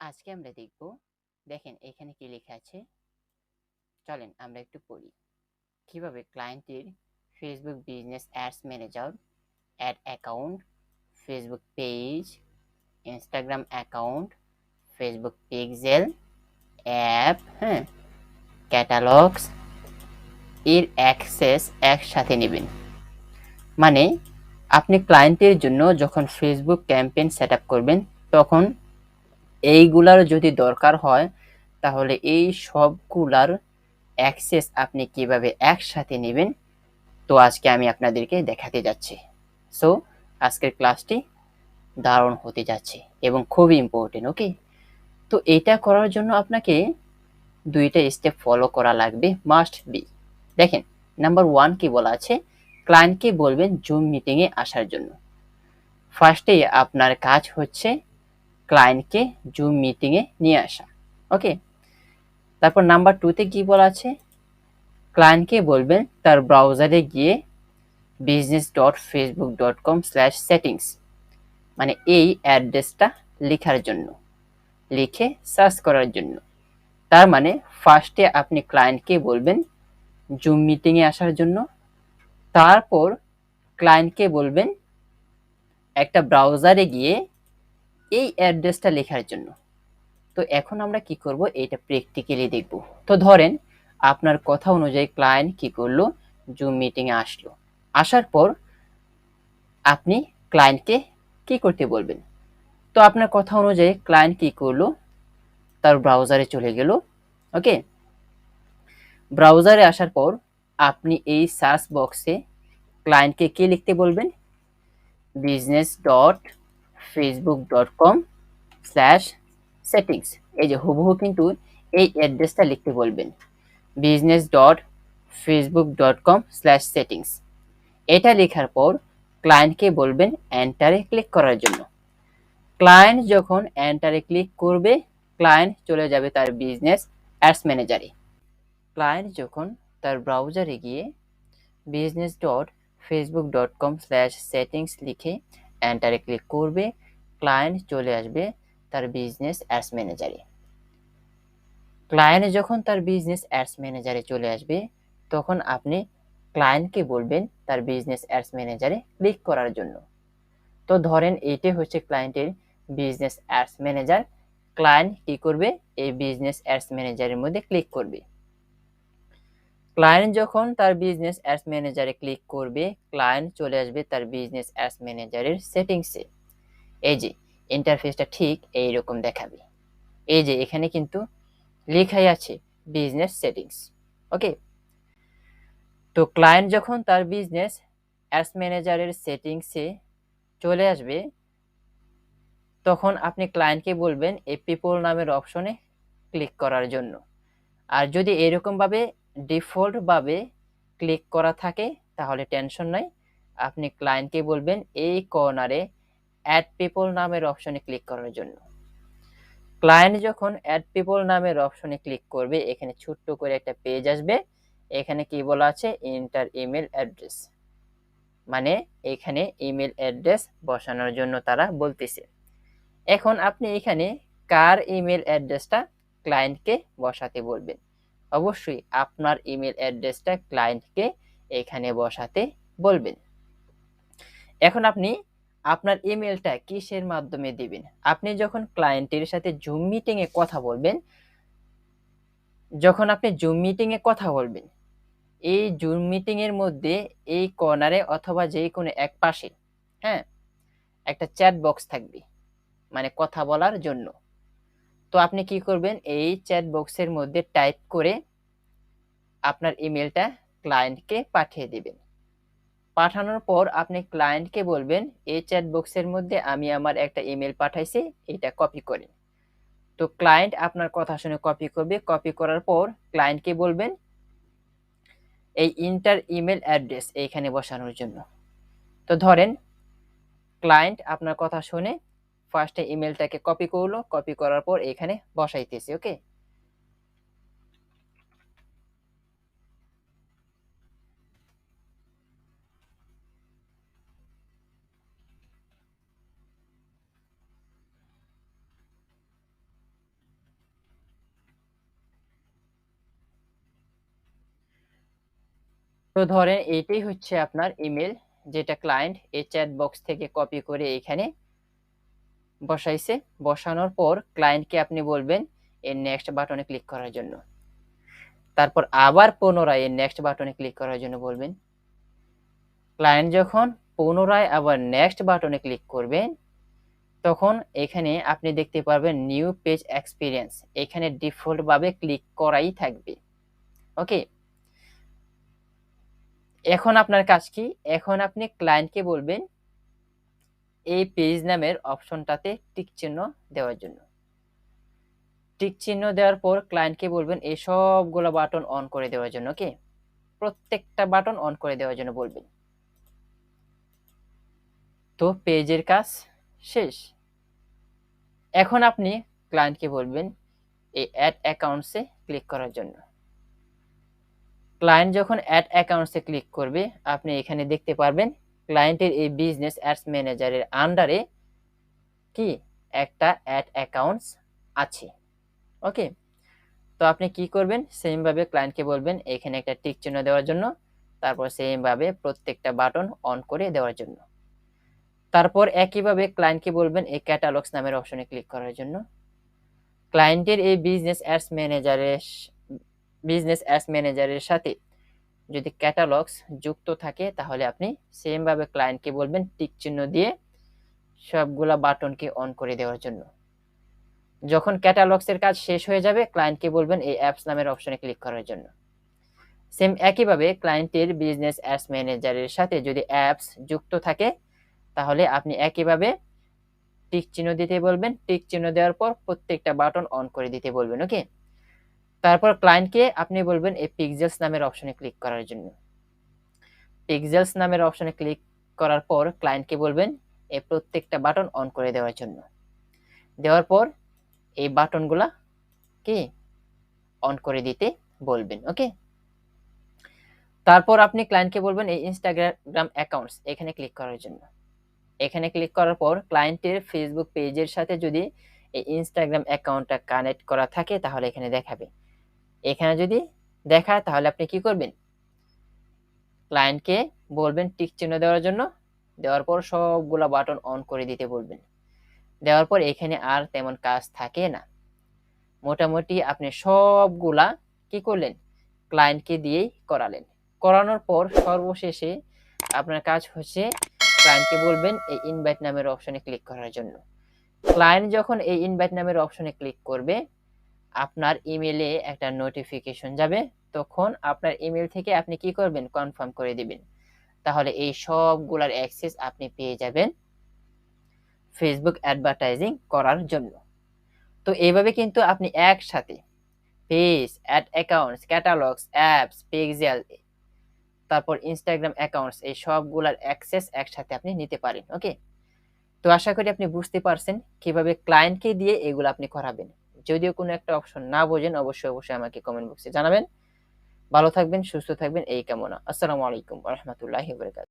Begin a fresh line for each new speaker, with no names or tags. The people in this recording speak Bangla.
আজকে আমরা দেখব, দেখেন এখানে কি লেখা আছে। চলেন আমরা একটু পড়ি। কিভাবে ক্লায়েন্টের Facebook business ads manager, ad account, Facebook page, Instagram account, Facebook pixel, app, catalogues এর অ্যাক্সেস একসাথে নেবেন। মানে আপনি ক্লায়েন্টের জন্য যখন ফেসবুক ক্যাম্পেইন সেট আপ করবেন, তখন এইগুলার যদি দরকার হয়, তাহলে এই সবগুলার অ্যাক্সেস আপনি কিভাবে একসাথে নেবেন, তো আজকে আমি আপনাদেরকে দেখাতে যাচ্ছি। সো আজকের ক্লাসটি দারুণ হতে যাচ্ছে এবং খুবই ইম্পর্টেন্ট। ওকে, তো এটা করার জন্য আপনাকে দুইটা স্টেপ ফলো করা লাগবে, মাস্ট বি। দেখেন, নাম্বার 1 কি বলা আছে, ক্লায়েন্টকে বলবেন জুম মিটিংয়ে আসার জন্য। ফার্স্টে আপনার কাজ হচ্ছে ক্লায়েন্টকে জুম মিটিংয়ে নিয়ে আসা। ওকে, তারপর নাম্বার 2তে কি বলা আছে, ক্লায়েন্টকে বলবেন তার ব্রাউজারে গিয়ে business.facebook.com/settings মানে এই অ্যাড্রেসটা লেখার জন্য, লিখে সার্চ করার জন্য। তার মানে ফার্স্টে আপনি ক্লায়েন্টকে বলবেন জুম মিটিংয়ে আসার জন্য, তারপর ক্লায়েন্টকে বলবেন একটা ব্রাউজারে গিয়ে এই অ্যাড্রেসটা লেখার জন্য। তো এখন আমরা কি করব, এটা প্র্যাকটিক্যালি দেখব। তো ধরেন আপনার কথা অনুযায়ী ক্লায়েন্ট কি করলো, জুম মিটিংয়ে আসলো। আসার পর আপনি ক্লায়েন্টকে কি করতে বলবেন। তো আপনার কথা অনুযায়ী ক্লায়েন্ট কি করলো, তার ব্রাউজারে চলে গেল। ওকে, ব্রাউজারে আসার পর আপনি এই সার্চ বক্সে ক্লায়েন্টকে কি লিখতে বলবেন, business.facebook.com/settings। এই যে হুবহু কিন্তু এই অ্যাড্রেসটা লিখতে বলবেন, business.facebook.com/settings। এটা লেখার পর ক্লায়েন্টকে বলবেন এন্টারে ক্লিক করার জন্য। ক্লায়েন্ট যখন এন্টারে ক্লিক করবে, ক্লায়েন্ট চলে যাবে তার বিজনেস অ্যাডস ম্যানেজারে। ক্লায়েন্ট যখন তার ব্রাউজারে গিয়ে business.facebook.com/settings লিখে এন্টারে ক্লিক করবে, ক্লায়েন্ট চলে আসবে তার বিজনেস অ্যাডস ম্যানেজারে। ক্লায়েন্ট যখন তার বিজনেস অ্যাডস ম্যানেজারে চলে আসবে, তখন আপনি ক্লায়েন্টকে বলবেন তার বিজনেস অ্যাডস ম্যানেজারে ক্লিক করার জন্য। তো ধরেন এইটাই হচ্ছে ক্লায়েন্টের বিজনেস অ্যাডস ম্যানেজার। ক্লায়েন্ট কি করবে, এই বিজনেস অ্যাডস ম্যানেজারের মধ্যে ক্লিক করবে। ক্লায়েন্ট যখন তার বিজনেস অ্যাডস ম্যানেজারে ক্লিক করবে, ক্লায়েন্ট চলে আসবে তার বিজনেস অ্যাডস ম্যানেজারের সেটিংসে। এই যে ইন্টারফেসটা ঠিক এইরকম দেখাবে। এই যে এখানে কিন্তু লেখাই আছে বিজনেস সেটিংস। ওকে, তো ক্লায়েন্ট যখন তার বিজনেস অ্যাডস ম্যানেজারের সেটিংসে চলে আসবে, তখন আপনি ক্লায়েন্টকে বলবেন এই পিপল নামের অপশনে ক্লিক করার জন্য। আর যদি এরকমভাবে ডিফল্টভাবে ক্লিক করা থাকে, তাহলে টেনশন নাই, আপনি ক্লায়েন্টকে বলবেন এই কর্নারে অ্যাড পিপল নামের অপশনে ক্লিক করার জন্য। ক্লায়েন্ট যখন অ্যাড পিপল নামের অপশনে ক্লিক করবে, এখানে ছোট্ট করে একটা পেজ আসবে। এখানে কি বলা আছে, এন্টার ইমেল অ্যাড্রেস, মানে এখানে ইমেল অ্যাড্রেস বসানোর জন্য তারা বলতেছে। এখন আপনি এখানে কার ইমেল অ্যাড্রেসটা ক্লায়েন্টকে বসাতে বলবেন। অবশ্যই আপনার ইমেল অ্যাড্রেসটা ক্লায়েন্টকে এখানে বসাতে বলবেন। এখন আপনি আপনার ইমেলটা কিসের মাধ্যমে দিবেন, আপনি যখন ক্লায়েন্টের সাথে জুম মিটিংয়ে কথা বলবেন, যখন আপনি জুম মিটিংয়ে কথা বলবেন, এই জুম মিটিংয়ের মধ্যে এই কর্নারে অথবা যে কোনো এক পাশে একটা চ্যাট বক্স থাকবে, মানে কথা বলার জন্য। তো আপনি কি করবেন, এই চ্যাট বক্সের মধ্যে টাইপ করে আপনার ইমেলটা ক্লায়েন্টকে পাঠিয়ে দিবেন। পাঠানোর পর আপনি ক্লায়েন্টকে বলবেন এই চ্যাট বক্সের মধ্যে আমি আমার একটা ইমেল পাঠাইছি, এটা কপি করেন। তো ক্লায়েন্ট আপনার কথা শুনে কপি করবে। কপি করার পর ক্লায়েন্টকে বলবেন এই ইন্টার ইমেল অ্যাড্রেস এইখানে বসানোর জন্য। তো ধরেন ক্লায়েন্ট আপনার কথা শুনে ফার্স্টে ইমেলটাকে কপি করলো, কপি করার পর এখানে বসাইতেছে। ওকে, তো ধরেন এইটাই হচ্ছে আপনার ইমেল, যেটা ক্লায়েন্ট এই চ্যাট বক্স থেকে কপি করে এখানে বসাইছে। বসানোর পর ক্লায়েন্টকে আপনি বলবেন এই নেক্সট বাটনে ক্লিক করার জন্য। তারপর আবার পুনরায় এই নেক্সট বাটনে ক্লিক করার জন্য বলবেন। ক্লায়েন্ট যখন পুনরায় আবার নেক্সট বাটনে ক্লিক করবেন, তখন এখানে আপনি দেখতে পারবেন নিউ পেজ এক্সপিরিয়েন্স, এখানে ডিফল্ট ভাবে ক্লিক করাই থাকবে। ওকে, এখন আপনার কাজ কি? এখন আপনি ক্লায়েন্টকে বলবেন এই পেজ নামের অপশনটাতে টিক চিহ্ন দেওয়ার জন্য। টিক চিহ্ন দেওয়ার পর ক্লায়েন্টকে বলবেন এই সবগুলো বাটন অন করে দেওয়ার জন্য। ওকে, প্রত্যেকটা বাটন অন করে দেওয়ার জন্য বলবেন। তো পেজের কাজ শেষ। এখন আপনি ক্লায়েন্টকে বলবেন এই অ্যাড অ্যাকাউন্টসে ক্লিক করার জন্য। ক্লায়েন্ট যখন অ্যাড অ্যাকাউন্টসে ক্লিক করবে, আপনি এখানে দেখতে পারবেন ক্লায়েন্টের এই বিজনেস অ্যাডস ম্যানেজারের আন্ডারে কি একটা অ্যাড অ্যাকাউন্টস আছে। ওকে, তো আপনি কি করবেন? সেম ভাবে ক্লায়েন্টকে বলবেন এখানে একটা টিক চিহ্ন দেওয়ার জন্য, তারপর সেম ভাবে প্রত্যেকটা বাটন অন করে দেওয়ার জন্য। তারপর একইভাবে ক্লায়েন্টকে বলবেন এই ক্যাটালগস নামের অপশনে ক্লিক করার জন্য। ক্লায়েন্টের এই বিজনেস অ্যাডস ম্যানেজারের সাথে যদি ক্যাটালগস যুক্ত থাকে, তাহলে আপনি সেম ভাবে ক্লায়েন্টকে বলবেন টিক চিহ্ন দিয়ে সবগুলা বাটনকে অন করে দেওয়ার জন্য। যখন ক্যাটালগস এর কাজ শেষ হয়ে যাবে, ক্লায়েন্টকে বলবেন এই অ্যাপস নামের অপশনে ক্লিক করার জন্য। সেম একইভাবে ক্লায়েন্টের বিজনেস অ্যাডস ম্যানেজারের সাথে যদি অ্যাপস যুক্ত থাকে, তাহলে আপনি একইভাবে টিক চিহ্ন দিতে বলবেন। টিক চিহ্ন দেওয়ার পর প্রত্যেকটা বাটন অন করে দিতে বলবেন। ওকে, তারপর ক্লায়েন্টকে আপনি বলবেন এই পিক্সেলস নামের অপশনে ক্লিক করার জন্য। পিক্সেলস নামের অপশনে ক্লিক করার পর ক্লায়েন্টকে বলবেন এই প্রত্যেকটা বাটন অন করে দেওয়ার জন্য। দেওয়ার পর এই বাটনগুলা কি অন করে দিতে বলবেন। ওকে, তারপর আপনি ক্লায়েন্টকে বলবেন এই ইনস্টাগ্রাম অ্যাকাউন্টস এখানে ক্লিক করার জন্য। এখানে ক্লিক করার পর ক্লায়েন্টের ফেসবুক পেজের সাথে যদি এই ইনস্টাগ্রাম অ্যাকাউন্টটা কানেক্ট করা থাকে, তাহলে এখানে দেখাবে। এখানে যদি দেখায়, তাহলে আপনি কি করবেন? ক্লায়েন্টকে বলবেন টিক চিহ্ন দেওয়ার জন্য। দেওয়ার পর সবগুলা বাটন অন করে দিতে বলবেন। দেওয়ার পর এখানে আর তেমন কাজ থাকে না। মোটামুটি আপনি সবগুলা কি করলেন? ক্লায়েন্টকে দিয়েই করালেন। করানোর পর সর্বশেষে আপনার কাজ হচ্ছে ক্লায়েন্টকে বলবেন এই ইনভাইট নামের অপশনে ক্লিক করার জন্য। ক্লায়েন্ট যখন এই ইনভাইট নামের অপশনে ক্লিক করবে, আপনার ইমেলে একটা নোটিফিকেশন যাবে। তখন আপনার ইমেল থেকে আপনি কি করবেন? কনফার্ম করে দিবেন। তাহলে এই সবগুলার অ্যাক্সেস আপনি পেয়ে যাবেন ফেসবুক অ্যাডভার্টাইজিং করার জন্য। তো এইভাবে কিন্তু আপনি একসাথে page, ad accounts, catalogues, apps, pixel, তারপর ইনস্টাগ্রাম অ্যাকাউন্টস, এই সবগুলার অ্যাক্সেস একসাথে আপনি নিতে পারেন। ওকে, তো আশা করি আপনি বুঝতে পারছেন কিভাবে ক্লায়েন্টকে দিয়ে এগুলো আপনি করাবেন। যদিও কোনো একটা অপশন না বোঝেন, অবশ্যই আমাকে কমেন্ট বক্সে জানাবেন। ভালো থাকবেন, সুস্থ থাকবেন এই কামনা। আসসালামু আলাইকুম ওয়া রাহমাতুল্লাহি ওয়া বারাকাতুহু।